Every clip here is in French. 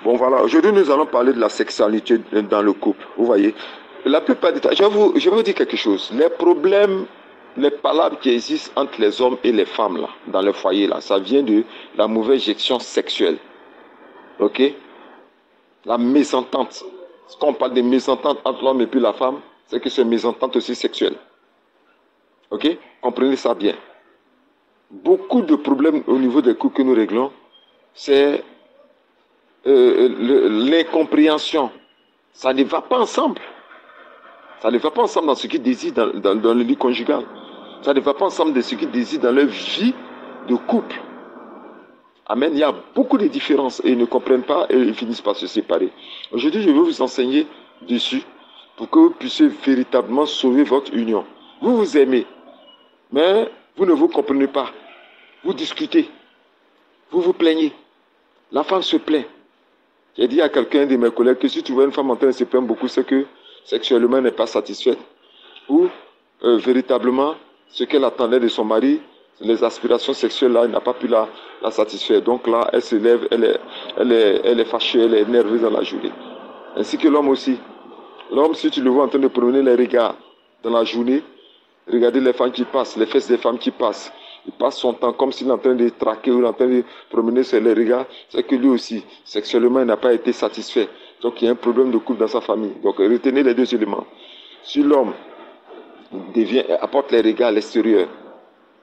Bon, voilà. Aujourd'hui, nous allons parler de la sexualité dans le couple. Vous voyez, la plupart du temps, je vais vous dire quelque chose. Les problèmes, les palabres qui existent entre les hommes et les femmes, là, dans le foyer, là, ça vient de la mauvaise gestion sexuelle. OK? La mésentente. Quand on parle de mésentente entre l'homme et puis la femme, c'est que c'est une mésentente aussi sexuelle. OK? Comprenez ça bien. Beaucoup de problèmes au niveau des couples que nous réglons, c'est l'incompréhension. Ça ne va pas ensemble. Ça ne va pas ensemble dans ce qu'ils désirent dans le lit conjugal. Ça ne va pas ensemble dans ce qu'ils désirent dans leur vie de couple. Amen. Il y a beaucoup de différences et ils ne comprennent pas et ils finissent par se séparer. Aujourd'hui, je vais vous enseigner dessus pour que vous puissiez véritablement sauver votre union. Vous vous aimez, mais vous ne vous comprenez pas. Vous discutez. Vous vous plaignez. La femme se plaint. J'ai dit à quelqu'un de mes collègues que si tu vois une femme en train de se plaindre beaucoup, c'est que sexuellement elle n'est pas satisfaite. Ou véritablement, ce qu'elle attendait de son mari, les aspirations sexuelles là, elle n'a pas pu la satisfaire. Donc là, elle se lève, elle est fâchée, elle est nerveuse dans la journée. Ainsi que l'homme aussi. L'homme, si tu le vois en train de promener les regards dans la journée, regardez les femmes qui passent, les fesses des femmes qui passent. Il passe son temps comme s'il est en train de traquer ou en train de promener sur les regards. C'est que lui aussi, sexuellement, il n'a pas été satisfait. Donc, il y a un problème de couple dans sa famille. Donc, retenez les deux éléments. Si l'homme apporte les regards à l'extérieur,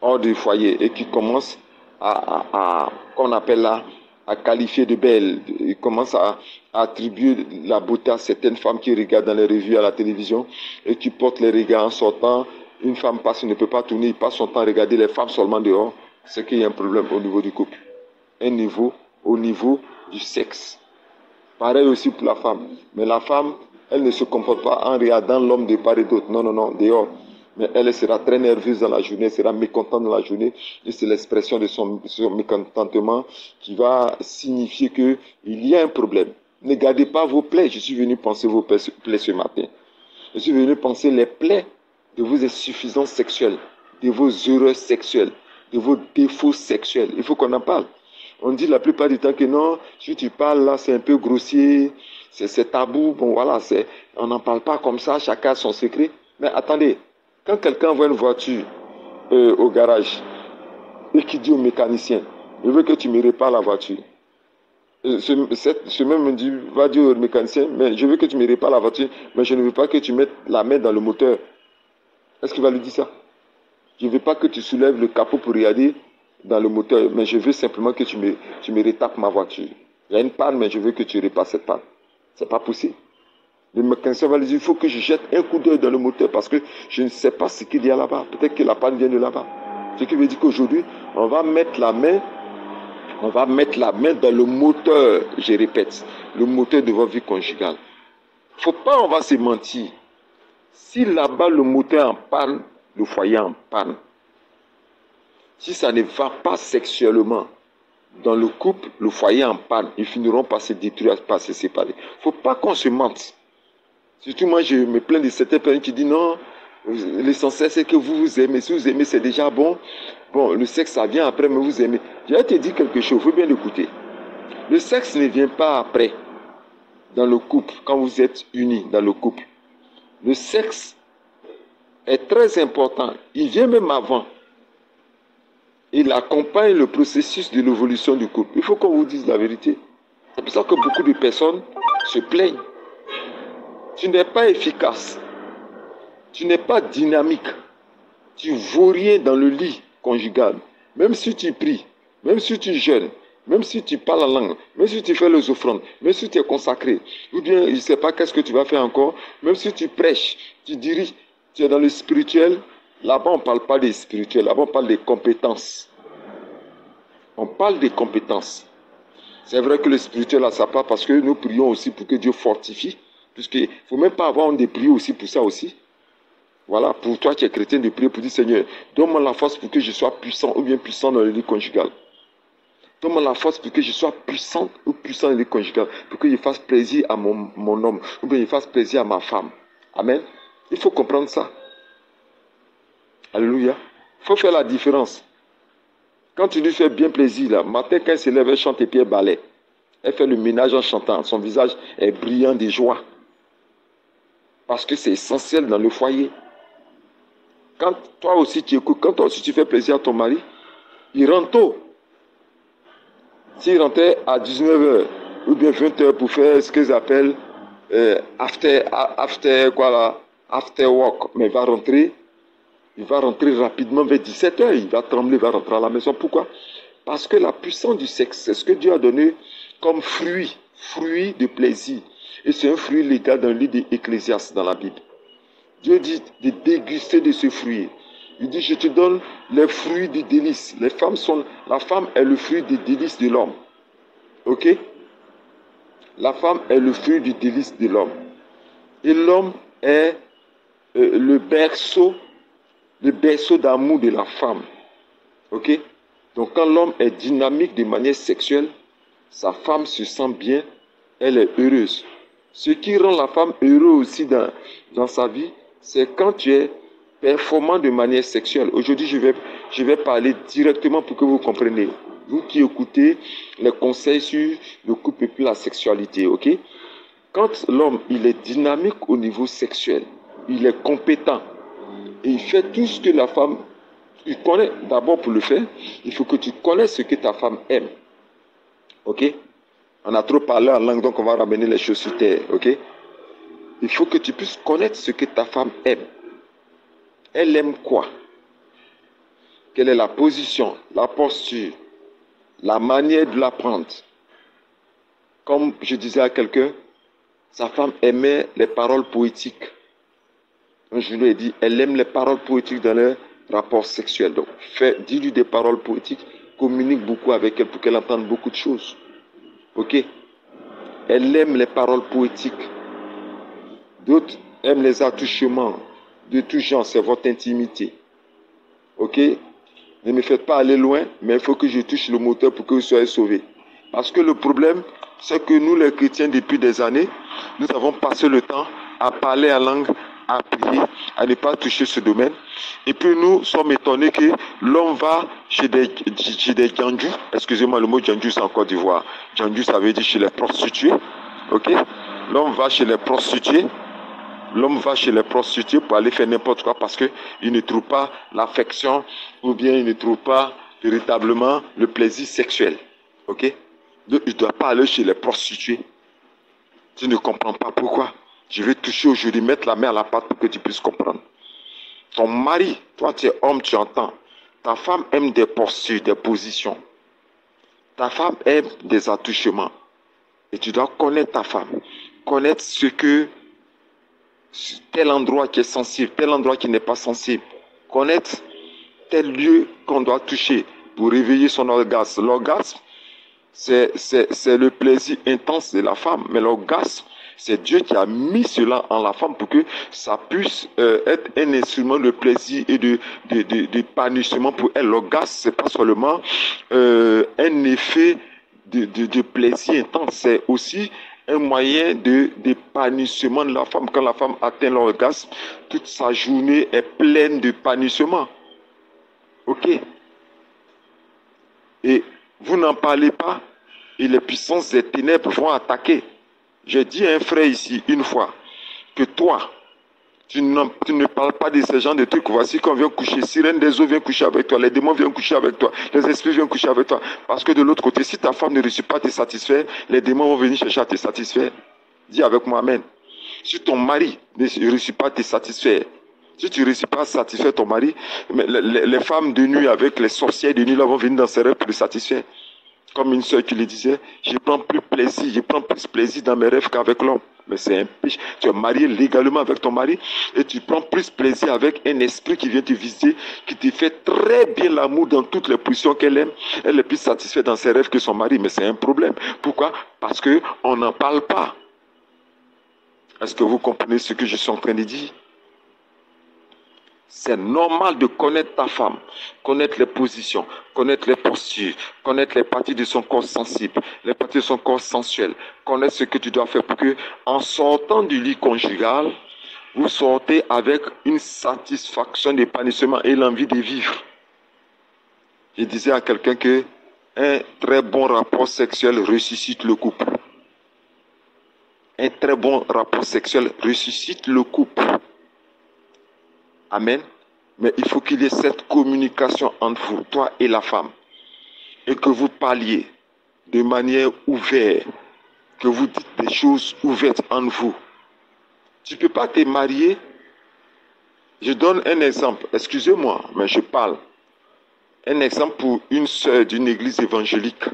hors du foyer, et qui commence qu'on appelle là, à qualifier de belle, il commence à attribuer la beauté à certaines femmes qui regardent dans les revues, à la télévision, et qui portent les regards en sortant. Une femme passe, il ne peut pas tourner, il passe son temps à regarder les femmes seulement dehors. C'est qu'il y a un problème au niveau du couple. Au niveau du sexe. Pareil aussi pour la femme. Mais la femme, elle ne se comporte pas en regardant l'homme de part et d'autre. Non, non, non, dehors. Mais elle sera très nerveuse dans la journée, elle sera mécontente dans la journée. Et c'est l'expression de son mécontentement qui va signifier qu'il y a un problème. Ne gardez pas vos plaies. Je suis venu penser vos plaies ce matin. Je suis venu penser les plaies de vos insuffisances sexuelles, de vos erreurs sexuelles, de vos défauts sexuels. Il faut qu'on en parle. On dit la plupart du temps que non, si tu parles là, c'est un peu grossier, c'est tabou. Bon voilà, on n'en parle pas comme ça, chacun a son secret. Mais attendez, quand quelqu'un voit une voiture au garage et qui dit au mécanicien, je veux que tu me répares la voiture. Ce même me dit, va dire au mécanicien, mais je veux que tu me répares la voiture, mais je ne veux pas que tu mettes la main dans le moteur. Est-ce qu'il va lui dire ça? Je ne veux pas que tu soulèves le capot pour regarder dans le moteur, mais je veux simplement que tu me retapes ma voiture. Il y a une panne, mais je veux que tu répares cette panne. Ce n'est pas possible. Le mécanicien va lui dire, il faut que je jette un coup d'œil dans le moteur parce que je ne sais pas ce qu'il y a là-bas. Peut-être que la panne vient de là-bas. Ce qui veut dire qu'aujourd'hui, on va mettre la main dans le moteur, je répète, le moteur de votre vie conjugale. Faut pas, on va se mentir. Si là-bas le moteur en panne, le foyer en panne, si ça ne va pas sexuellement dans le couple, le foyer en panne, ils finiront par se détruire, par se séparer. Il ne faut pas qu'on se mente. Surtout moi, je me plains de certaines personnes qui disent non, l'essentiel c'est que vous vous aimez. Si vous aimez, c'est déjà bon. Bon, le sexe, ça vient après, mais vous aimez. Je vais te dire quelque chose, il faut bien l'écouter. Le sexe ne vient pas après, dans le couple, quand vous êtes unis dans le couple. Le sexe est très important. Il vient même avant. Il accompagne le processus de l'évolution du couple. Il faut qu'on vous dise la vérité. C'est pour ça que beaucoup de personnes se plaignent. Tu n'es pas efficace. Tu n'es pas dynamique. Tu vaux rien dans le lit conjugal. Même si tu pries, même si tu jeûnes, même si tu parles la langue, même si tu fais les offrandes, même si tu es consacré, ou bien je ne sais pas qu'est-ce que tu vas faire encore, même si tu prêches, tu diriges, tu es dans le spirituel, là-bas on ne parle pas des spirituels, là-bas on parle des compétences. On parle des compétences. C'est vrai que le spirituel a sa part parce que nous prions aussi pour que Dieu fortifie, puisqu'il ne faut même pas avoir honte de prier aussi pour ça aussi. Voilà, pour toi qui es chrétien, de prier pour dire Seigneur, donne-moi la force pour que je sois puissant ou bien puissant dans le lit conjugal. Donne-moi la force pour que je sois puissant ou puissant dans le lit conjugal, pour que je fasse plaisir à mon homme, ou bien je fasse plaisir à ma femme. Amen. Il faut comprendre ça. Alléluia. Il faut faire la différence. Quand tu lui fais bien plaisir, là, matin, quand il se lève, elle chante et puis elle balaie. Elle fait le ménage en chantant. Son visage est brillant de joie. Parce que c'est essentiel dans le foyer. Quand toi aussi tu écoutes, quand toi aussi tu fais plaisir à ton mari, il rentre tôt. S'il rentrait à 19h ou bien 20h pour faire ce qu'ils appellent after work, mais il va rentrer rapidement vers 17h, il va trembler, il va rentrer à la maison. Pourquoi? Parce que la puissance du sexe, c'est ce que Dieu a donné comme fruit de plaisir. Et c'est un fruit légal dans le livre d'Ecclésiaste dans la Bible. Dieu dit de déguster de ce fruit. Il dit, je te donne les fruits du délice. La femme est le fruit du délice de l'homme. Ok? La femme est le fruit du délice de l'homme. Et l'homme est le berceau d'amour de la femme. Ok? Donc quand l'homme est dynamique de manière sexuelle, sa femme se sent bien, elle est heureuse. Ce qui rend la femme heureuse aussi dans sa vie, c'est quand tu es performant de manière sexuelle. Aujourd'hui, je vais parler directement pour que vous compreniez. Vous qui écoutez les conseils sur le couple et puis la sexualité, ok? Quand l'homme, il est dynamique au niveau sexuel, il est compétent et il fait tout ce que la femme, il connaît. D'abord pour le faire, il faut que tu connaisses ce que ta femme aime, ok? On a trop parlé en langue, donc on va ramener les choses sur terre, ok? Il faut que tu puisses connaître ce que ta femme aime. Elle aime quoi? Quelle est la position, la posture, la manière de la prendre? Comme je disais à quelqu'un, sa femme aimait les paroles poétiques. Donc je lui ai dit, elle aime les paroles poétiques dans leur rapport sexuel. Donc, dis-lui des paroles poétiques, communique beaucoup avec elle pour qu'elle entende beaucoup de choses. Ok? Elle aime les paroles poétiques. D'autres aiment les attouchements de tout genre, c'est votre intimité. Ok? Ne me faites pas aller loin, mais il faut que je touche le moteur pour que vous soyez sauvés. Parce que le problème, c'est que nous les chrétiens, depuis des années, nous avons passé le temps à parler en langue, à prier, à ne pas toucher ce domaine. Et puis nous sommes étonnés que l'homme va chez des djandjous. Excusez-moi, le mot djandjou c'est en Côte d'Ivoire. Djandjou, ça veut dire chez les prostituées. Ok? L'homme va chez les prostituées. L'homme va chez les prostituées pour aller faire n'importe quoi parce qu'il ne trouve pas l'affection ou bien il ne trouve pas véritablement le plaisir sexuel. Ok? Donc, il ne doit pas aller chez les prostituées. Tu ne comprends pas pourquoi. Je vais toucher aujourd'hui, mettre la main à la pâte pour que tu puisses comprendre. Ton mari, toi tu es homme, tu entends. Ta femme aime des postures, des positions. Ta femme aime des attouchements. Et tu dois connaître ta femme. Connaître ce que tel endroit qui est sensible, tel endroit qui n'est pas sensible. Connaître tel lieu qu'on doit toucher pour réveiller son orgasme. L'orgasme, c'est le plaisir intense de la femme. Mais l'orgasme, c'est Dieu qui a mis cela en la femme pour que ça puisse être un instrument de plaisir et d'épanouissement pour elle. L'orgasme, c'est pas seulement un effet de plaisir intense, c'est aussi un moyen d'épanouissement de la femme. Quand la femme atteint l'orgasme, toute sa journée est pleine d'épanouissement. Ok? Et vous n'en parlez pas et les puissances des ténèbres vont attaquer. J'ai dit à un frère ici une fois que toi, tu ne parles pas de ces gens de trucs. Voici qu'on vient coucher. Sirène des eaux vient coucher avec toi. Les démons viennent coucher avec toi. Les esprits viennent coucher avec toi. Parce que de l'autre côté, si ta femme ne réussit pas à te satisfaire, les démons vont venir chercher à te satisfaire. Dis avec moi Amen. Si ton mari ne réussit pas à te satisfaire, si tu ne réussis pas à satisfaire ton mari, les femmes de nuit avec les sorcières de nuit là vont venir dans ses rêves pour le satisfaire. Comme une soeur qui le disait, je prends plus plaisir dans mes rêves qu'avec l'homme. Mais c'est un péché. Tu es marié légalement avec ton mari et tu prends plus plaisir avec un esprit qui vient te visiter, qui te fait très bien l'amour dans toutes les positions qu'elle aime. Elle est plus satisfaite dans ses rêves que son mari, mais c'est un problème. Pourquoi? Parce qu'on n'en parle pas. Est-ce que vous comprenez ce que je suis en train de dire? C'est normal de connaître ta femme, connaître les positions, connaître les postures, connaître les parties de son corps sensible, les parties de son corps sensuel, connaître ce que tu dois faire pour que, en sortant du lit conjugal, vous sortez avec une satisfaction d'épanouissement et l'envie de vivre. Je disais à quelqu'un que Un très bon rapport sexuel ressuscite le couple. Un très bon rapport sexuel ressuscite le couple. Amen. Mais il faut qu'il y ait cette communication entre vous, toi et la femme. Et que vous parliez de manière ouverte. Que vous dites des choses ouvertes entre vous. Tu ne peux pas te marier. Je donne un exemple. Excusez-moi, mais je parle. Un exemple pour une sœur d'une église évangélique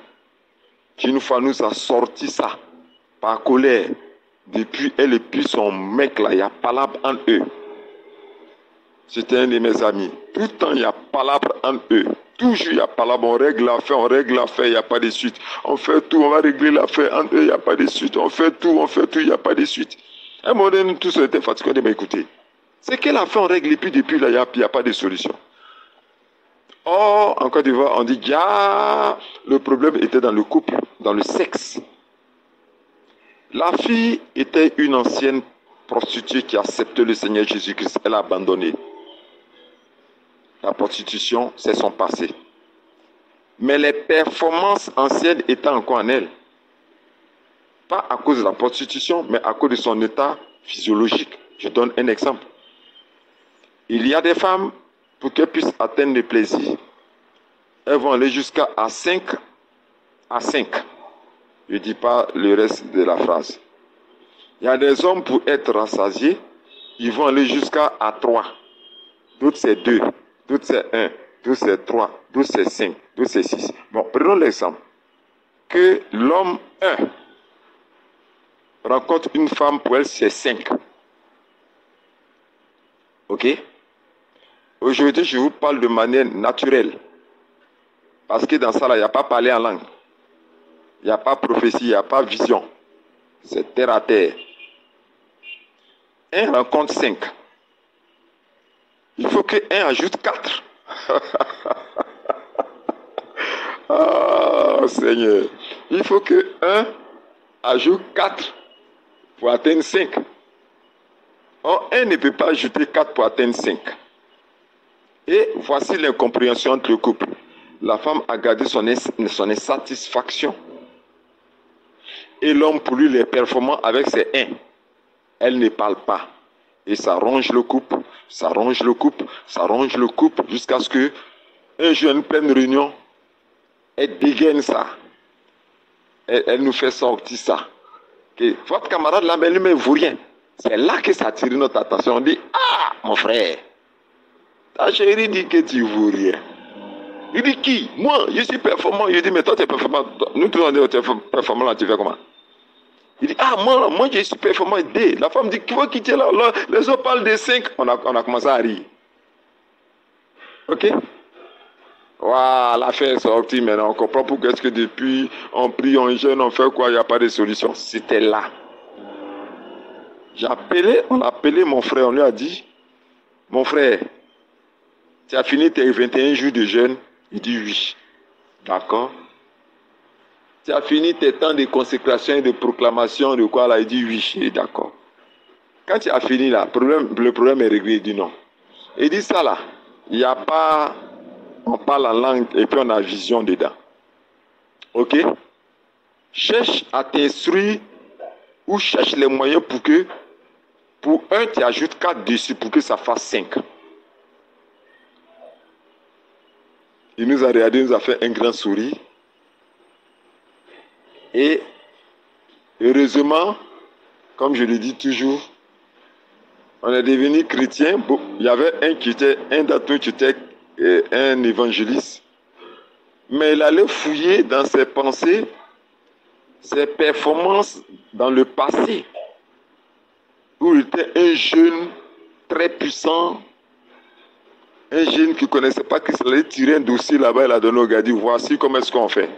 qui une fois nous a sorti ça par colère. Depuis elle et puis son mec là, il y a palabre entre eux. C'était un de mes amis. Tout le temps, il y a palabre entre eux. Toujours, il y a palabre. On règle l'affaire, il n'y a pas de suite. On fait tout, on va régler l'affaire entre eux, il n'y a pas de suite. On fait tout, il n'y a pas de suite. À un moment donné, tous étaient fatigués. On dit, mais écoutez, c'est quelle affaire on règle et puis depuis là, il n'y a pas de solution. Or, en Côte d'Ivoire, on dit, ah, le problème était dans le couple, dans le sexe. La fille était une ancienne prostituée qui acceptait le Seigneur Jésus-Christ. Elle a abandonné. La prostitution, c'est son passé. Mais les performances anciennes étaient encore en elle. Pas à cause de la prostitution, mais à cause de son état physiologique. Je donne un exemple. Il y a des femmes, pour qu'elles puissent atteindre le plaisir, elles vont aller jusqu'à 5 à 5. Je ne dis pas le reste de la phrase. Il y a des hommes, pour être rassasiés, ils vont aller jusqu'à 3. D'autres c'est 2, d'autres c'est 1, d'autres c'est 3, d'autres c'est 5, d'autres c'est 6. Bon, prenons l'exemple. Que l'homme 1 rencontre une femme, pour elle c'est 5. Ok? Aujourd'hui, je vous parle de manière naturelle. Parce que dans ça, là, il n'y a pas parlé en langue. Il n'y a pas prophétie, il n'y a pas vision. C'est terre à terre. Un rencontre 5. Il faut que 1 ajoute 4. Ah, Seigneur. Il faut que 1 ajoute 4 pour atteindre 5. Or, 1 ne peut pas ajouter 4 pour atteindre 5. Et voici l'incompréhension entre le couple. La femme a gardé son insatisfaction. Et l'homme, pour lui, les performants avec ses 1. Elle ne parle pas. Et ça ronge le couple, ça ronge le couple, ça ronge le couple, jusqu'à ce que un jour, en pleine réunion, elle dégaine ça. Elle nous fait sortir ça. Que votre camarade là, mais lui, ne vaut rien. C'est là que ça attire notre attention. On dit, ah, mon frère, ta chérie dit que tu ne vaux rien. Il dit, qui? Moi, je suis performant. Je dis, mais toi, tu es performant. Nous, tous, on est performant, là, tu fais comment? Il dit, ah, moi, je suis performant. D. La femme dit, qui veut quitter là? Les autres parlent de 5. On a commencé à rire. Ok? Voilà, l'affaire est sortie maintenant. On comprend pourquoi est-ce que depuis, on prie, on jeûne, on fait quoi, il n'y a pas de solution. C'était là. On a appelé mon frère, on lui a dit, mon frère, tu as fini tes 21 jours de jeûne? Il dit oui. D'accord. Tu as fini tes temps de consécration et de proclamation, de quoi là? Il dit oui. Il dit d'accord. Quand tu as fini là, le problème est réglé. Il dit non. Il dit ça là, il n'y a pas, on parle en langue et puis on a vision dedans. Ok? Cherche à t'instruire ou cherche les moyens pour 1, tu ajoutes 4 dessus pour que ça fasse 5. Il nous a regardé, il nous a fait un grand sourire. Et heureusement, comme je le dis toujours, on est devenu chrétien. Il y avait un d'entre nous qui était un évangéliste. Mais il allait fouiller dans ses pensées, ses performances dans le passé. Où il était un jeune très puissant. Un jeune qui ne connaissait pas qu'il allait tirer un dossier là-bas, il a donné au gars, dit voici comment est-ce qu'on fait.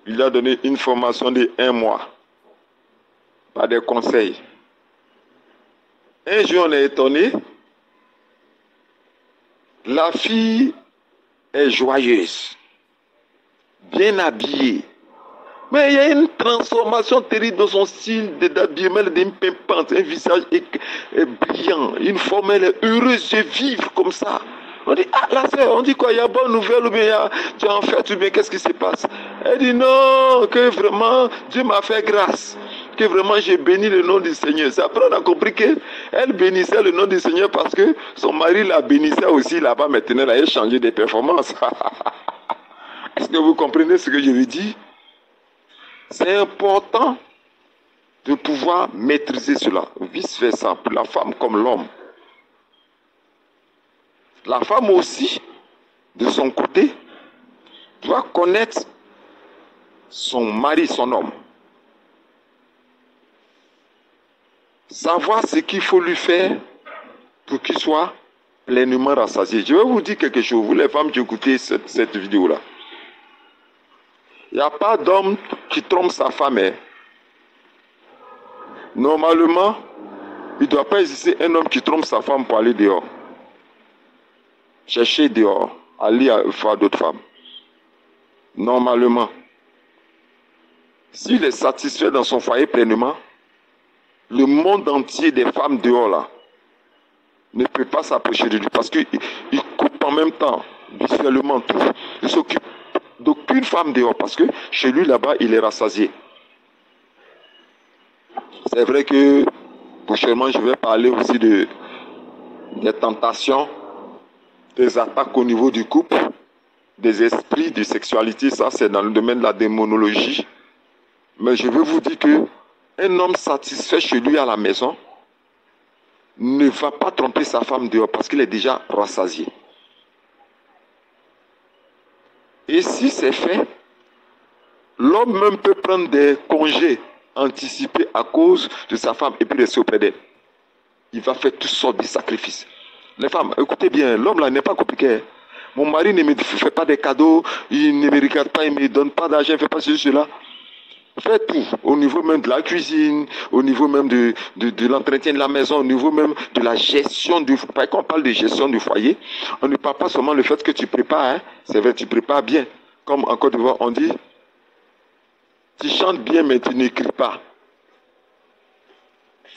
Il a donné une formation de 1 mois, par des conseils. Un jour, on est étonné, la fille est joyeuse, bien habillée. Mais il y a une transformation terrible dans son style d'habillement, elle est pimpante, un visage est brillant, une forme, elle est heureuse de vivre comme ça. On dit, ah, la sœur, on dit quoi, il y a bonne nouvelle ou bien tu as en fait ou bien qu'est-ce qui se passe? Elle dit non, que vraiment Dieu m'a fait grâce, que vraiment j'ai béni le nom du Seigneur. C'est après on a compris qu'elle bénissait le nom du Seigneur parce que son mari la bénissait aussi là-bas maintenant, elle a changé de performance. Est-ce que vous comprenez ce que je veux dire? C'est important de pouvoir maîtriser cela, vice-versa, pour la femme comme l'homme. La femme aussi, de son côté, doit connaître son mari, son homme. Savoir ce qu'il faut lui faire pour qu'il soit pleinement rassasié. Je vais vous dire quelque chose, vous les femmes qui écoutez cette vidéo-là. Il n'y a pas d'homme qui trompe sa femme. Hein. Normalement, il ne doit pas exister un homme qui trompe sa femme pour aller dehors. Chercher dehors, aller voir d'autres femmes. Normalement, s'il est satisfait dans son foyer pleinement, le monde entier des femmes dehors là ne peut pas s'approcher de lui parce qu'il coupe en même temps visuellement tout. Il ne s'occupe d'aucune femme dehors parce que chez lui là-bas, il est rassasié. C'est vrai que prochainement, je vais parler aussi des tentations, des attaques au niveau du couple, des esprits, de sexualité. Ça, c'est dans le domaine de la démonologie. Mais je veux vous dire qu'un homme satisfait chez lui à la maison ne va pas tromper sa femme dehors parce qu'il est déjà rassasié. Et si c'est fait, l'homme même peut prendre des congés anticipés à cause de sa femme et puis rester auprès d'elle. Il va faire toutes sortes de sacrifices. Les femmes, écoutez bien, l'homme là n'est pas compliqué. Mon mari ne me fait pas des cadeaux, il ne me regarde pas, il ne me donne pas d'argent, il ne fait pas ceci, cela. Faites tout, au niveau même de la cuisine, au niveau même de l'entretien de la maison, au niveau même de la gestion du foyer. Quand on parle de gestion du foyer, on ne parle pas seulement le fait que tu prépares, hein. C'est vrai, tu prépares bien. Comme en Côte d'Ivoire, on dit, tu chantes bien mais tu n'écris pas.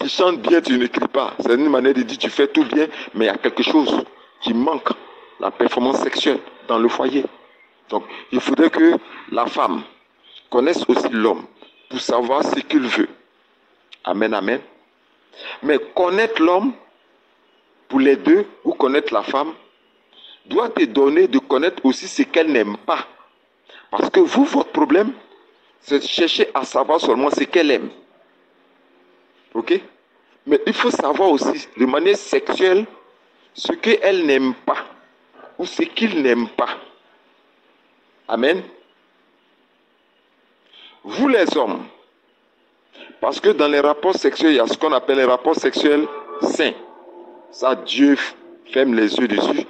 Tu chantes bien, tu n'écris pas. C'est une manière de dire, tu fais tout bien, mais il y a quelque chose qui manque, la performance sexuelle dans le foyer. Donc, il faudrait que la femme connaisse aussi l'homme pour savoir ce qu'il veut. Amen, amen. Mais connaître l'homme, pour les deux, ou connaître la femme, doit te donner de connaître aussi ce qu'elle n'aime pas. Parce que vous, votre problème, c'est de chercher à savoir seulement ce qu'elle aime. Ok? Mais il faut savoir aussi, de manière sexuelle, ce qu'elle n'aime pas, ou ce qu'il n'aime pas. Amen. Vous les hommes, parce que dans les rapports sexuels, il y a ce qu'on appelle les rapports sexuels sains. Ça, Dieu ferme les yeux dessus.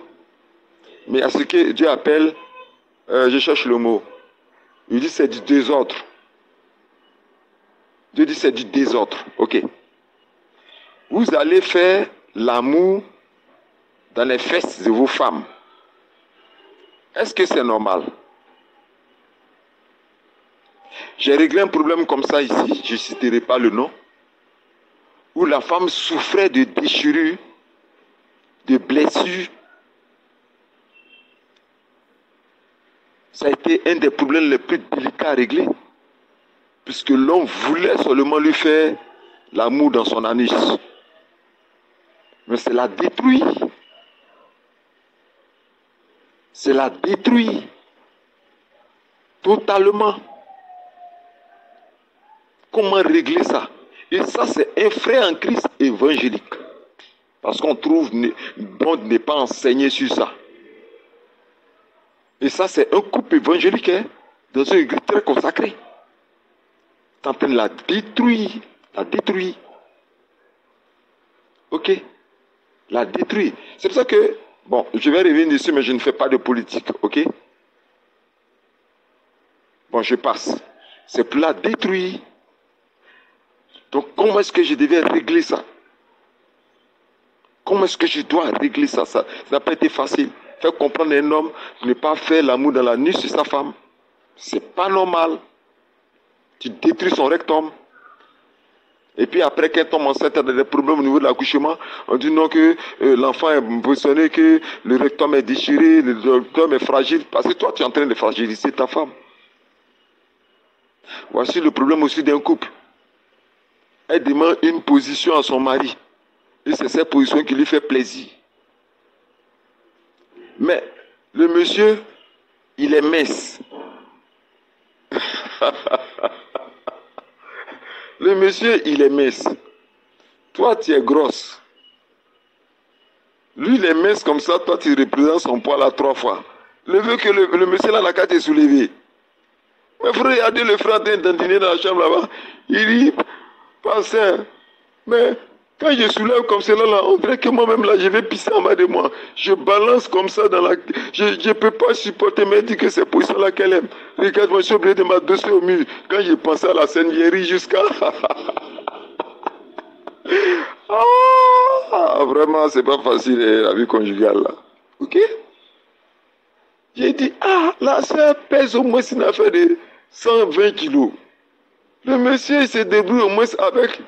Mais il y a ce que Dieu appelle, je cherche le mot, il dit c'est du désordre. Dieu dit c'est du désordre. Ok. Vous allez faire l'amour dans les fesses de vos femmes. Est-ce que c'est normal? J'ai réglé un problème comme ça ici, je ne citerai pas le nom, où la femme souffrait de déchirures, de blessures. Ça a été un des problèmes les plus délicats à régler, puisque l'homme voulait seulement lui faire l'amour dans son anus. Mais c'est la détruit. C'est la détruit. Totalement. Comment régler ça? Et ça, c'est un frère en Christ évangélique. Parce qu'on trouve bon n'est pas enseigné sur ça. Et ça, c'est un couple évangélique, hein, dans une église très consacrée. C'est en train de la détruire. La détruire. Ok? La détruire. C'est pour ça que, bon, je vais revenir dessus, mais je ne fais pas de politique. Ok? Bon, je passe. C'est pour la détruire. Donc, comment est-ce que je devais régler ça? Comment est-ce que je dois régler ça? Ça n'a pas été facile. Faire comprendre un homme ne pas faire l'amour dans la nuit sur sa femme. C'est pas normal. Tu détruis son rectum. Et puis après, quand elle tombe enceinte, elle a des problèmes au niveau de l'accouchement. On dit non que l'enfant est positionné, que le rectum est déchiré, le rectum est fragile. Parce que toi, tu es en train de fragiliser ta femme. Voici le problème aussi d'un couple. Elle demande une position à son mari. Et c'est cette position qui lui fait plaisir. Mais le monsieur, il est mince. Le monsieur, il est mince. Toi, tu es grosse. Lui, il est mince comme ça. Toi, tu représentes son poids là 3 fois. Le veut que le monsieur là n'a qu'à te soulever. Mais frère, regardez le frère en train d'endiner dans la chambre là-bas. Il dit, pasteur, mais quand je soulève comme cela là, on dirait que moi-même là, je vais pisser en bas de moi. Je balance comme ça dans la... Je ne peux pas supporter, mais elle dit que c'est pour ça là qu'elle aime. Regarde, moi, je suis obligé de m'adosser au mur. Quand j'ai pensé à la scène, j'ai ri jusqu'à... Ah, vraiment, c'est pas facile la vie conjugale là. Ok? J'ai dit, la soeur pèse au moins une affaire de 120 kilos. Le monsieur se débrouille au moins avec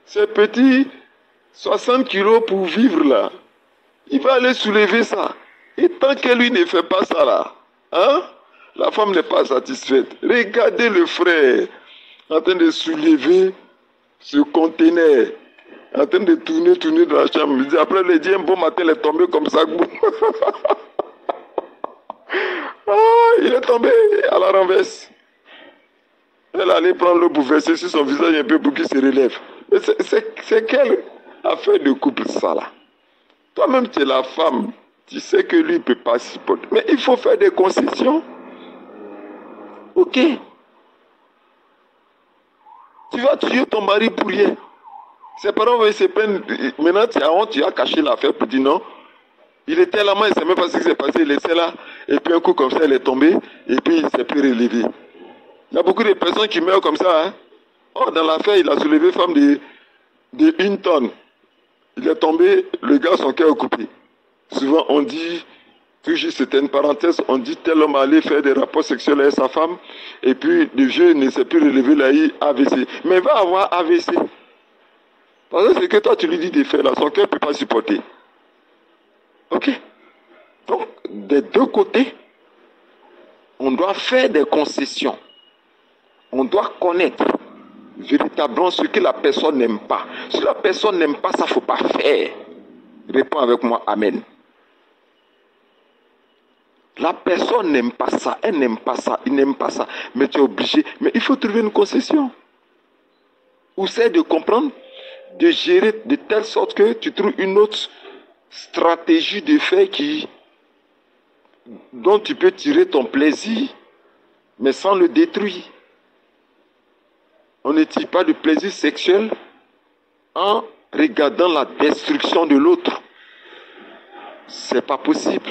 ses petits 60 kilos pour vivre là. Il va aller soulever ça. Et tant que lui ne fait pas ça là, hein, la femme n'est pas satisfaite. Regardez le frère en train de soulever ce conteneur, en train de tourner dans la chambre. Après, il dit un bon matin, il est tombé comme ça. Il est tombé à la renverse. Elle allait prendre l'eau pour verser sur son visage un peu pour qu'il se relève. C'est quelle affaire de couple ça là? Toi-même tu es la femme, tu sais que lui ne peut pas supporter. Mais il faut faire des concessions. Ok. Tu vas tuer ton mari pour rien. Ses parents vont se plaindre. Maintenant tu as honte, tu as caché l'affaire pour dire non. Il était là, il ne sait même pas ce qui s'est passé, il était là. Et puis un coup comme ça, il est tombé. Et puis il s'est plus relevé. Il y a beaucoup de personnes qui meurent comme ça. Hein? Oh, dans l'affaire, il a soulevé femme de 1 tonne. Il est tombé, le gars, son cœur est coupé. Souvent, on dit, toujours c'était une parenthèse, on dit tel homme allait faire des rapports sexuels avec sa femme, et puis le vieux ne s'est plus relevé, là, il a AVC. Mais il va avoir AVC. Parce que c'est que toi, tu lui dis de faire là, son cœur ne peut pas supporter. Ok? Donc, des deux côtés, on doit faire des concessions. On doit connaître véritablement ce que la personne n'aime pas. Si la personne n'aime pas, ça ne faut pas faire. Réponds avec moi, amen. La personne n'aime pas ça, elle n'aime pas ça, il n'aime pas ça. Mais tu es obligé. Mais il faut trouver une concession. Ou c'est de comprendre, de gérer de telle sorte que tu trouves une autre stratégie de fait dont tu peux tirer ton plaisir, mais sans le détruire. On ne tire pas du plaisir sexuel en regardant la destruction de l'autre. C'est pas possible.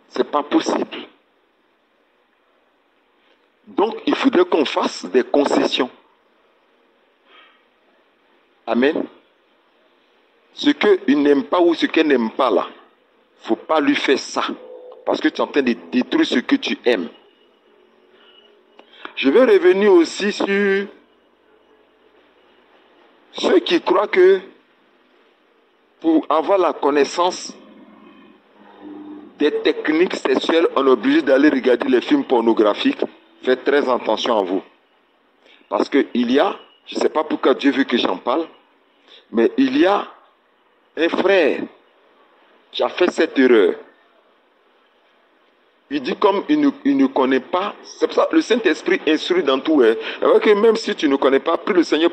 C'est pas possible. Donc, il faudrait qu'on fasse des concessions. Amen. Ce qu'il n'aime pas ou ce qu'elle n'aime pas là, il ne faut pas lui faire ça. Parce que tu es en train de détruire ce que tu aimes. Je vais revenir aussi sur ceux qui croient que pour avoir la connaissance des techniques sexuelles, on est obligé d'aller regarder les films pornographiques. Faites très attention à vous. Parce qu'il y a, je ne sais pas pourquoi Dieu veut que j'en parle, mais il y a un frère qui a fait cette erreur. Il dit comme il ne connaît pas, c'est pour ça que le Saint-Esprit instruit dans tout. Alors que même si tu ne connais pas, prie le Seigneur,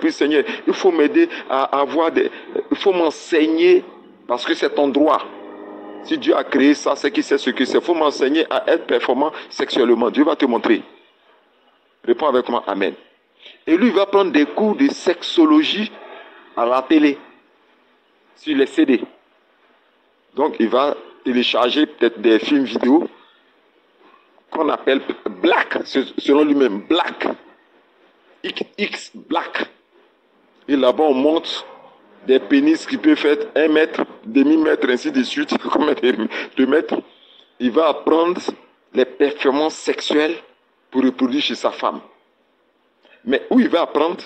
il faut m'aider à avoir il faut m'enseigner, parce que c'est ton droit. Si Dieu a créé ça, c'est qu'il sait ce que c'est. Il faut m'enseigner à être performant sexuellement. Dieu va te montrer. Réponds avec moi, amen. Et lui, il va prendre des cours de sexologie à la télé, sur les CD. Donc, il va télécharger peut-être des films vidéo qu'on appelle black, selon lui-même, black. X black. Et là-bas, on montre des pénis qui peuvent faire 1 mètre, demi-mètre, ainsi de suite, combien de mètres. Il va apprendre les performances sexuelles pour reproduire chez sa femme. Mais où il va apprendre,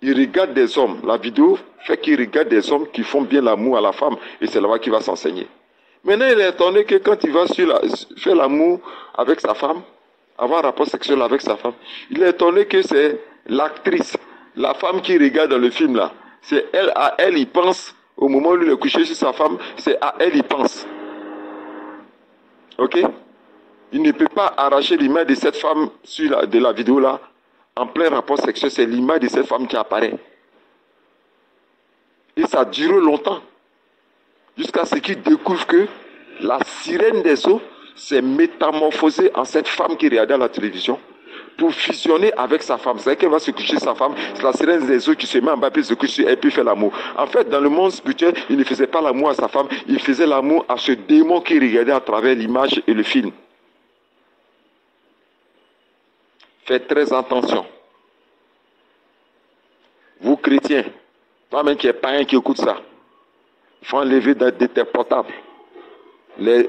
il regarde des hommes. La vidéo fait qu'il regarde des hommes qui font bien l'amour à la femme. Et c'est là-bas qu'il va s'enseigner. Maintenant, il est étonné que quand il va faire l'amour avec sa femme, avoir un rapport sexuel avec sa femme, il est étonné que c'est l'actrice, la femme qui regarde dans le film là. C'est elle, à elle, il pense. Au moment où il est couché sur sa femme, c'est à elle, il pense. Ok? Il ne peut pas arracher l'image de cette femme de la vidéo là. En plein rapport sexuel, c'est l'image de cette femme qui apparaît. Et ça dure longtemps. Jusqu'à ce qu'il découvre que la sirène des eaux s'est métamorphosée en cette femme qui regardait la télévision pour fusionner avec sa femme. C'est-à-dire qu'elle va se coucher sa femme, c'est la sirène des eaux qui se met en bas, puis se couche et puis fait l'amour. En fait, dans le monde spirituel, il ne faisait pas l'amour à sa femme, il faisait l'amour à ce démon qui regardait à travers l'image et le film. Faites très attention. Vous chrétiens, toi-même qui es païen qui écoute ça, il faut enlever de tes portables les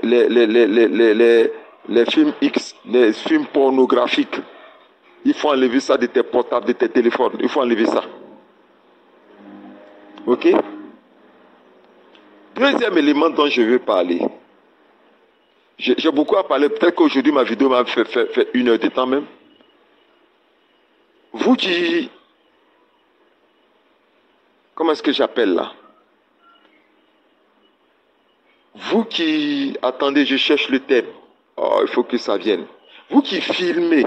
films X, les films pornographiques. Il faut enlever ça de tes portables, de tes téléphones. Il faut enlever ça. Ok? Deuxième élément dont je veux parler. J'ai beaucoup à parler. Peut-être qu'aujourd'hui, ma vidéo m'a fait 1 heure de temps même. Vous qui... Comment est-ce que j'appelle là? Vous qui... Attendez, je cherche le thème. Oh, il faut que ça vienne. Vous qui filmez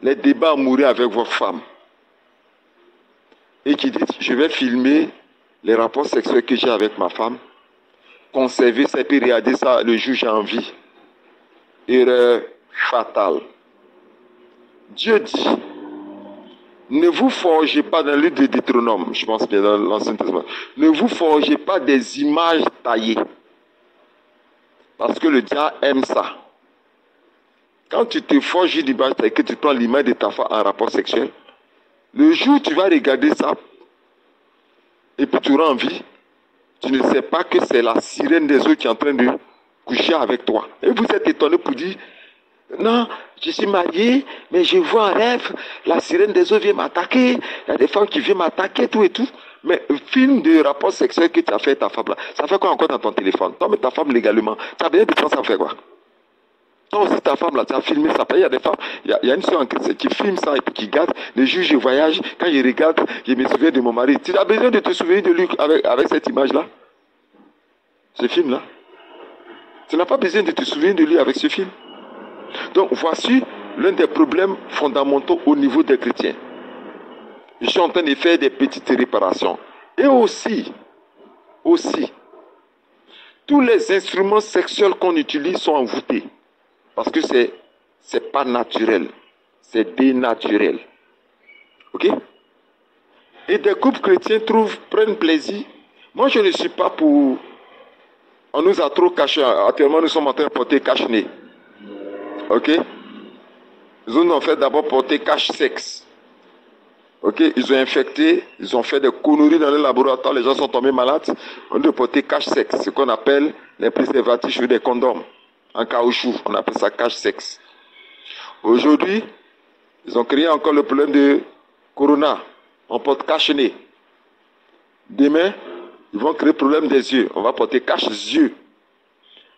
les débats amoureux avec votre femme et qui dites, je vais filmer les rapports sexuels que j'ai avec ma femme, conserver ça et puis regarder ça le jour où j'ai envie. Erreur fatale. Dieu dit, ne vous forgez pas dans le livre de Deutéronome, je pense bien dans l'Ancien Testament, ne vous forgez pas des images taillées. Parce que le diable aime ça. Quand tu te forges une image taillée, que tu prends l'image de ta femme en rapport sexuel, le jour où tu vas regarder ça, et puis tu auras envie, tu ne sais pas que c'est la sirène des eaux qui est en train de coucher avec toi. Et vous êtes étonné pour dire, non, je suis marié, mais je vois un rêve, la sirène des eaux vient m'attaquer, il y a des femmes qui viennent m'attaquer, tout et tout. Mais film de rapport sexuel que tu as fait avec ta femme là, ça fait quoi encore dans ton téléphone? Toi, mais ta femme légalement, tu as bien de temps, ça fait quoi? Toi aussi, ta femme là, tu as filmé ça. Il y a des femmes, il y a une soeur en Christ qui filme ça et puis qui garde. Les jours je voyage, quand je regarde, je me souviens de mon mari. Tu as besoin de te souvenir de lui avec cette image là? Ce film là? Tu n'as pas besoin de te souvenir de lui avec ce film. Donc voici l'un des problèmes fondamentaux au niveau des chrétiens. Je suis en train de faire des petites réparations. Et aussi, tous les instruments sexuels qu'on utilise sont envoûtés. Parce que c'est pas naturel. C'est dénaturel. Ok? Et des couples chrétiens prennent plaisir. Moi, je ne suis pas pour... On nous a trop cachés. Actuellement, nous sommes en train de porter cache-nez. Ok? Ils ont fait d'abord porter cache-sexe. Ok? Ils ont infecté, ils ont fait des conneries dans les laboratoires, les gens sont tombés malades. On doit porter cache-sexe, ce qu'on appelle les préservatifs ou des condoms en caoutchouc. On appelle ça cache-sexe. Aujourd'hui, ils ont créé encore le problème de corona. On porte cache-nez. Demain, ils vont créer le problème des yeux. On va porter cache-yeux.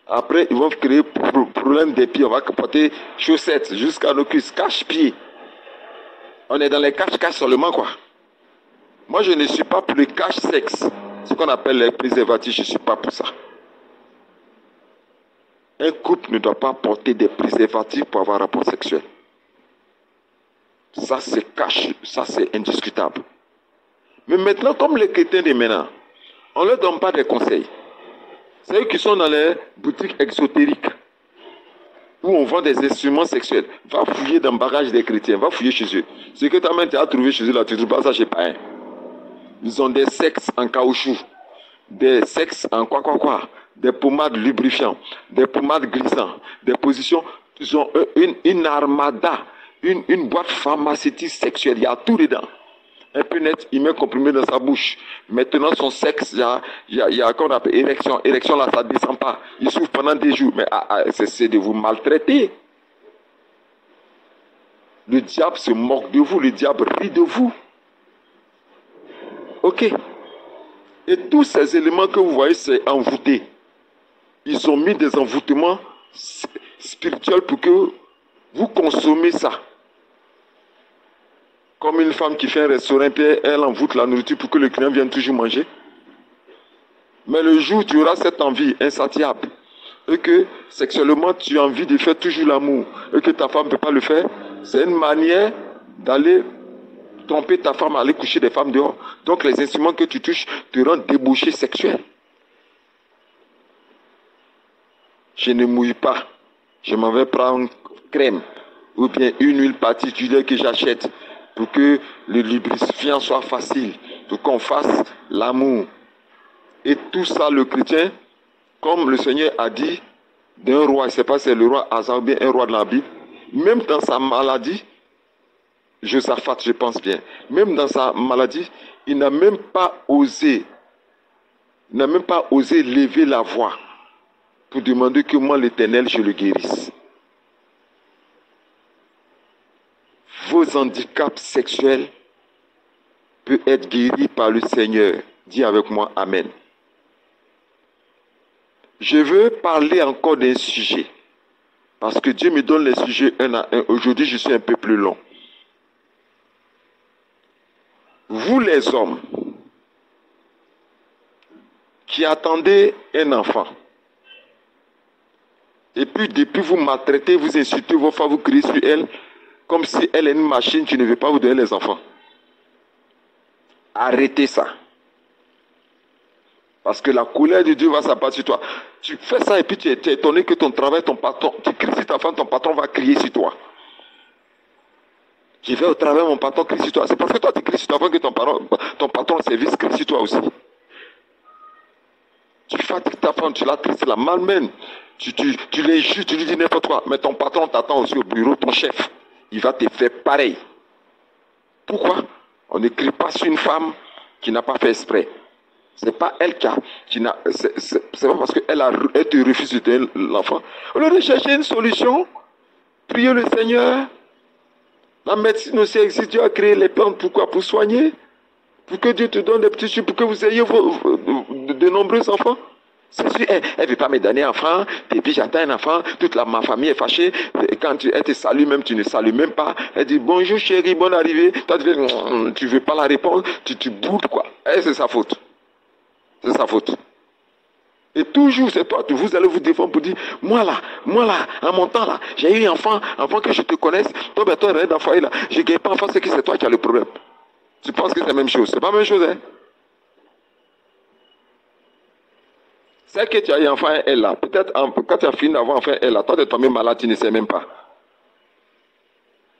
Après, ils vont créer le problème des pieds. On va porter chaussettes jusqu'à nos cuisses. Cache-pieds. On est dans les cache-cache seulement, quoi. Moi, je ne suis pas pour le cache-sexe. Ce qu'on appelle les préservatifs, je ne suis pas pour ça. Un couple ne doit pas porter des préservatifs pour avoir un rapport sexuel. Ça, c'est cache, ça, c'est indiscutable. Mais maintenant, comme les chrétiens de maintenant, on ne leur donne pas des conseils. C'est eux qui sont dans les boutiques exotériques où on vend des instruments sexuels. Va fouiller dans le bagage des chrétiens, va fouiller chez eux. Ce que tu as trouvé chez eux, là, tu ne trouves pas ça chez païens. Ils ont des sexes en caoutchouc, des sexes en quoi, des pommades lubrifiantes, des pommades glissantes, des positions. Ils ont une armada, une boîte pharmaceutique sexuelle, il y a tout dedans. Un peu net, il met un comprimé dans sa bouche. Maintenant, son sexe, il y a qu'on appelle érection. Érection, là, ça ne descend pas. Il souffre pendant des jours. Mais c'est de vous maltraiter. Le diable se moque de vous, le diable rit de vous. Ok. Et tous ces éléments que vous voyez, c'est envoûté. Ils ont mis des envoûtements spirituels pour que vous consommez ça. Comme une femme qui fait un restaurant, puis elle envoûte la nourriture pour que le client vienne toujours manger. Mais le jour où tu auras cette envie insatiable, et que sexuellement tu as envie de faire toujours l'amour, et que ta femme ne peut pas le faire, c'est une manière d'aller tromper ta femme, aller coucher des femmes dehors. Donc les instruments que tu touches te rendent débauché sexuel. Je ne mouille pas. Je m'en vais prendre crème ou bien une huile particulière que j'achète pour que le lubrifiant soit facile, pour qu'on fasse l'amour. Et tout ça, le chrétien, comme le Seigneur a dit d'un roi, je ne sais pas si c'est le roi Asa ou bien un roi de la Bible, même dans sa maladie, Josaphat, je pense bien, même dans sa maladie, il n'a même pas osé lever la voix pour demander que moi, l'Éternel, je le guérisse. Vos handicaps sexuels peuvent être guéris par le Seigneur. Dis avec moi, Amen. Je veux parler encore d'un sujet, parce que Dieu me donne les sujets un à un. Aujourd'hui, je suis un peu plus long. Vous les hommes qui attendez un enfant, et puis depuis vous maltraitez, vous insultez vos femmes, vous criez sur elle, comme si elle est une machine qui ne veut pas vous donner les enfants. Arrêtez ça. Parce que la colère de Dieu va s'abattre sur toi. Tu fais ça et puis tu es étonné que ton travail, ton patron, tu cries sur ta femme, ton patron va crier sur toi. Je vais au travail, mon patron crie sur toi. C'est parce que toi tu cries sur ta femme que ton patron au service crie sur toi aussi. Tu fatigues ta femme, tu la tristes, tu la malmènes. Tu l'injures, tu lui dis n'importe quoi. Mais ton patron t'attend aussi au bureau, ton chef. Il va te faire pareil. Pourquoi? On ne crie pas sur une femme qui n'a pas fait exprès. Ce n'est pas elle c'est pas parce qu'elle te refuse de donner l'enfant. Au lieu de chercher une solution, priez le Seigneur. La médecine aussi existe. Dieu a créé les plantes. Pourquoi? Pour soigner. Pour que Dieu te donne des petits choses, pour que vous ayez de nombreux enfants. C'est sûr, elle ne veut pas me donner un enfant, et puis j'attends un enfant, toute ma famille est fâchée, et quand elle te salue même, tu ne salues même pas, elle dit bonjour chérie, bonne arrivée, toi tu ne veux pas la répondre, tu boudes quoi, et c'est sa faute. C'est sa faute. Et toujours, c'est toi, vous allez vous défendre pour dire, moi là, à mon temps là, j'ai eu un enfant, avant que je te connaisse, toi, reste dans le foyer là, je ne gagne pas enfant, c'est que c'est toi qui as le problème. Tu penses que c'est la même chose, c'est pas la même chose, hein? C'est que tu as eu un enfant, elle là, peut-être quand tu as fini d'avoir un enfant, elle là, toi tu es tombé malade, tu ne sais même pas.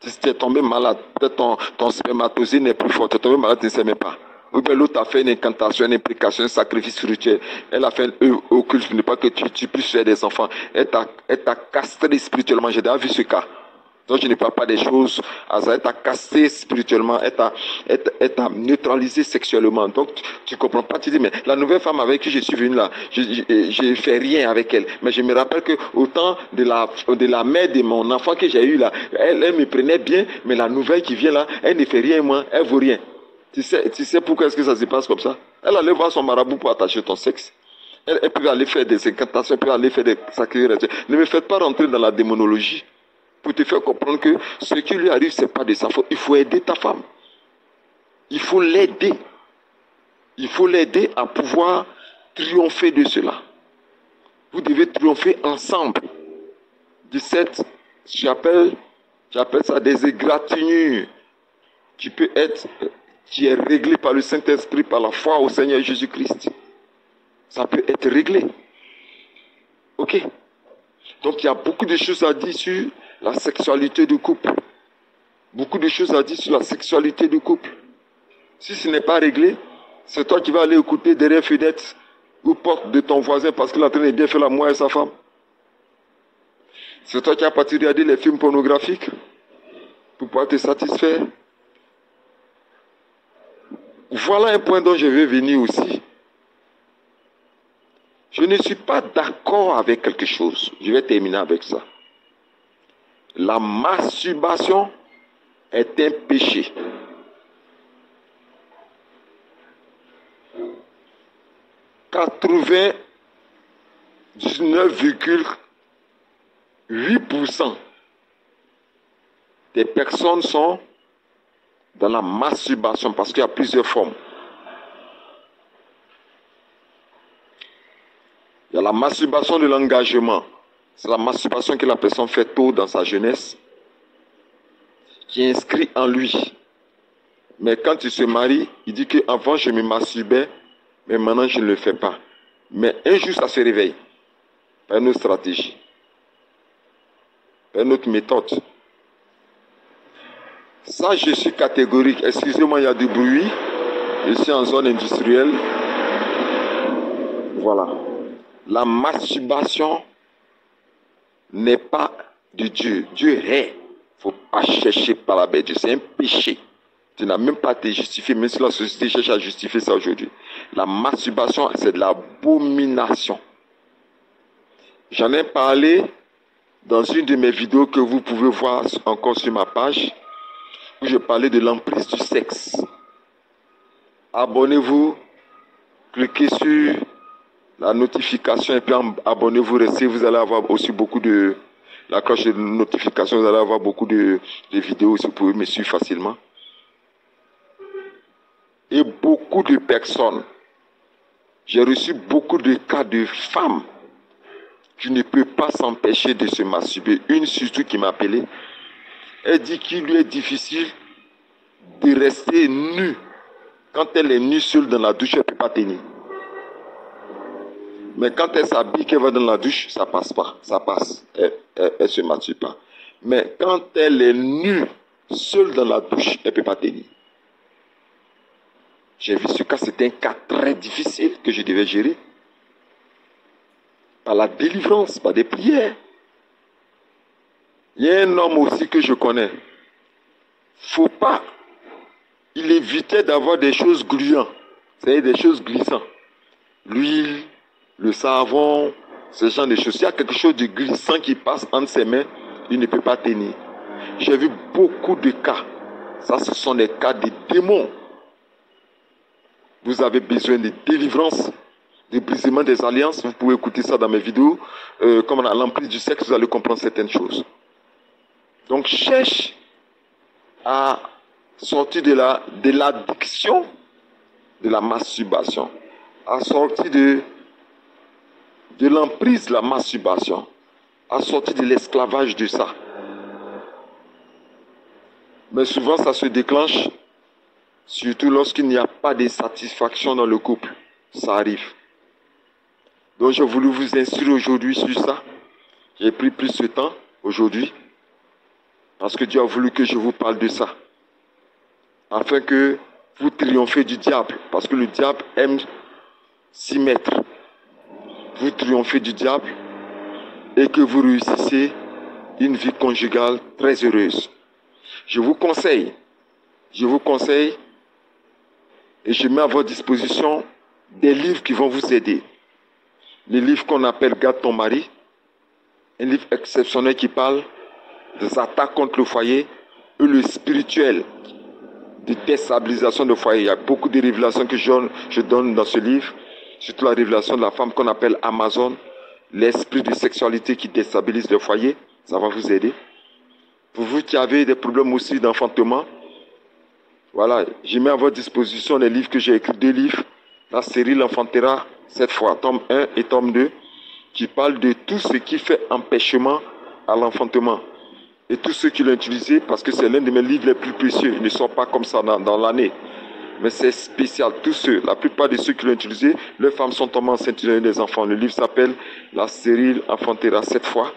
Si tu es tombé malade, peut-être ton spermatozoïde n'est plus fort, tu es tombé malade, tu ne sais même pas. Ou bien l'autre a fait une incantation, une implication, un sacrifice spirituel. Elle a fait un œuvre occulte pour ne pas que tu puisses faire des enfants. Elle t'a castré spirituellement. J'ai déjà vu ce cas. Donc je ne parle pas des choses. Elle t'a castré spirituellement. Elle t'a neutralisé sexuellement. Donc tu ne comprends pas. Tu dis, mais la nouvelle femme avec qui je suis venu là, je ne fais rien avec elle. Mais je me rappelle que au temps de la mère de mon enfant que j'ai eu là, elle me prenait bien. Mais la nouvelle qui vient là, elle ne fait rien moi. Elle ne vaut rien. Tu sais pourquoi est-ce que ça se passe comme ça? Elle allait voir son marabout pour attacher ton sexe. Elle peut aller faire des incantations, elle peut aller faire des sacrifices. Ne me faites pas rentrer dans la démonologie pour te faire comprendre que ce qui lui arrive, ce n'est pas de sa faute. Il faut aider ta femme. Il faut l'aider. Il faut l'aider à pouvoir triompher de cela. Vous devez triompher ensemble de cette, j'appelle ça des égratignures qui est réglé par le Saint-Esprit, par la foi au Seigneur Jésus-Christ. Ça peut être réglé. Ok? Donc il y a beaucoup de choses à dire sur la sexualité du couple. Beaucoup de choses à dire sur la sexualité du couple. Si ce n'est pas réglé, c'est toi qui vas aller écouter derrière fenêtre ou porte de ton voisin parce qu'il est en train de bien faire l'amour avec sa femme. C'est toi qui as parti regarder les films pornographiques pour pouvoir te satisfaire. Voilà un point dont je vais venir aussi. Je ne suis pas d'accord avec quelque chose. Je vais terminer avec ça. La masturbation est un péché. « 99,8% des personnes sont dans la masturbation parce qu'il y a plusieurs formes. Il y a la masturbation de l'engagement. C'est la masturbation que la personne fait tôt dans sa jeunesse, qui est inscrit en lui. Mais quand il se marie, il dit qu'avant je me masturbais, mais maintenant je ne le fais pas. Mais un jour ça se réveille. Par une autre stratégie. Par une autre méthode. Ça, je suis catégorique. Excusez-moi, il y a du bruit. Je suis en zone industrielle. Voilà. La masturbation n'est pas de Dieu. Dieu est. Il ne faut pas chercher par la bête. C'est un péché. Tu n'as même pas été justifié, même si la société cherche à justifier ça aujourd'hui. La masturbation, c'est de l'abomination. J'en ai parlé dans une de mes vidéos que vous pouvez voir encore sur ma page, où je parlais de l'emprise du sexe. Abonnez-vous, cliquez sur la notification et puis abonnez-vous, restez, vous allez avoir aussi beaucoup de... La cloche de notification, vous allez avoir beaucoup de vidéos, si vous pouvez me suivre facilement. Et beaucoup de personnes, j'ai reçu beaucoup de cas de femmes qui ne peuvent pas s'empêcher de se masturber. Une surtout qui m'a appelé, elle dit qu'il lui est difficile de rester nue. Quand elle est nue seule dans la douche, elle ne peut pas tenir. Mais quand elle s'habille, qu'elle va dans la douche, ça passe pas. Ça passe. Elle se masturbe pas. Mais quand elle est nue, seule dans la douche, elle ne peut pas tenir. J'ai vu ce cas, c'était un cas très difficile que je devais gérer. Par la délivrance, par des prières. Il y a un homme aussi que je connais. Faut pas. Il évitait d'avoir des choses gluantes. C'est-à-dire des choses glissantes. L'huile, le savon, ce genre de choses. S'il y a quelque chose de glissant qui passe entre ses mains, il ne peut pas tenir. J'ai vu beaucoup de cas. Ça, ce sont des cas de démons. Vous avez besoin de délivrance, de brisement des alliances. Vous pouvez écouter ça dans mes vidéos. Comme on a l'emprise du sexe, vous allez comprendre certaines choses. Donc, cherche à sortir de l'addiction, de la masturbation, à sortir de l'emprise de la masturbation, à sortir de l'esclavage de ça. Mais souvent, ça se déclenche, surtout lorsqu'il n'y a pas de satisfaction dans le couple. Ça arrive. Donc, j'ai voulu vous instruire aujourd'hui sur ça. J'ai pris plus de temps aujourd'hui, parce que Dieu a voulu que je vous parle de ça. Afin que vous triomphez du diable. Parce que le diable aime s'y mettre. Vous triomphez du diable et que vous réussissez une vie conjugale très heureuse. Je vous conseille et je mets à votre disposition des livres qui vont vous aider. Les livres qu'on appelle Garde ton mari, un livre exceptionnel qui parle des attaques contre le foyer et le spirituel, de déstabilisation de foyer. Il y a beaucoup de révélations que je donne dans ce livre, surtout la révélation de la femme qu'on appelle Amazon, l'esprit de sexualité qui déstabilise le foyer, ça va vous aider. Pour vous qui avez des problèmes aussi d'enfantement, voilà, je mets à votre disposition les livres que j'ai écrits, 2 livres, la série L'enfantera, 7 fois, tome 1 et tome 2, qui parle de tout ce qui fait empêchement à l'enfantement. Et tous ceux qui l'ont utilisé, parce que c'est l'un de mes livres les plus précieux, ils ne sont pas comme ça dans l'année. Mais c'est spécial, tous ceux, la plupart de ceux qui l'ont utilisé, leurs femmes sont tombées enceintes des enfants. Le livre s'appelle La série Enfantera 7 fois.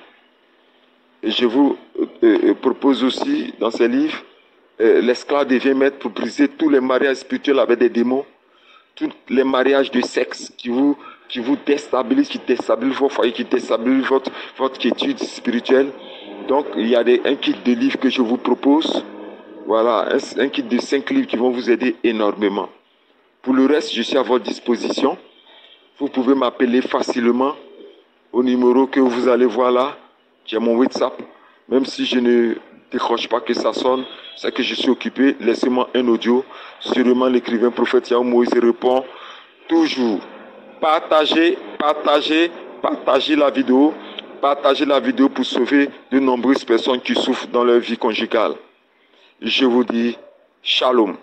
Et je vous propose aussi dans ces livres, l'esclave devient maître pour briser tous les mariages spirituels avec des démons, tous les mariages de sexe qui vous déstabilisent, qui déstabilisent vos foyers, qui déstabilisent votre quiétude spirituelle. Donc, il y a un kit de livres que je vous propose. Voilà, un kit de 5 livres qui vont vous aider énormément. Pour le reste, je suis à votre disposition. Vous pouvez m'appeler facilement au numéro que vous allez voir là. J'ai mon WhatsApp. Même si je ne Décroche pas que ça sonne. C'est que je suis occupé. Laissez-moi un audio. Sûrement l'écrivain prophète Yahweh Moïse répond toujours. Partagez, partagez, partagez la vidéo. Partagez la vidéo pour sauver de nombreuses personnes qui souffrent dans leur vie conjugale. Je vous dis shalom.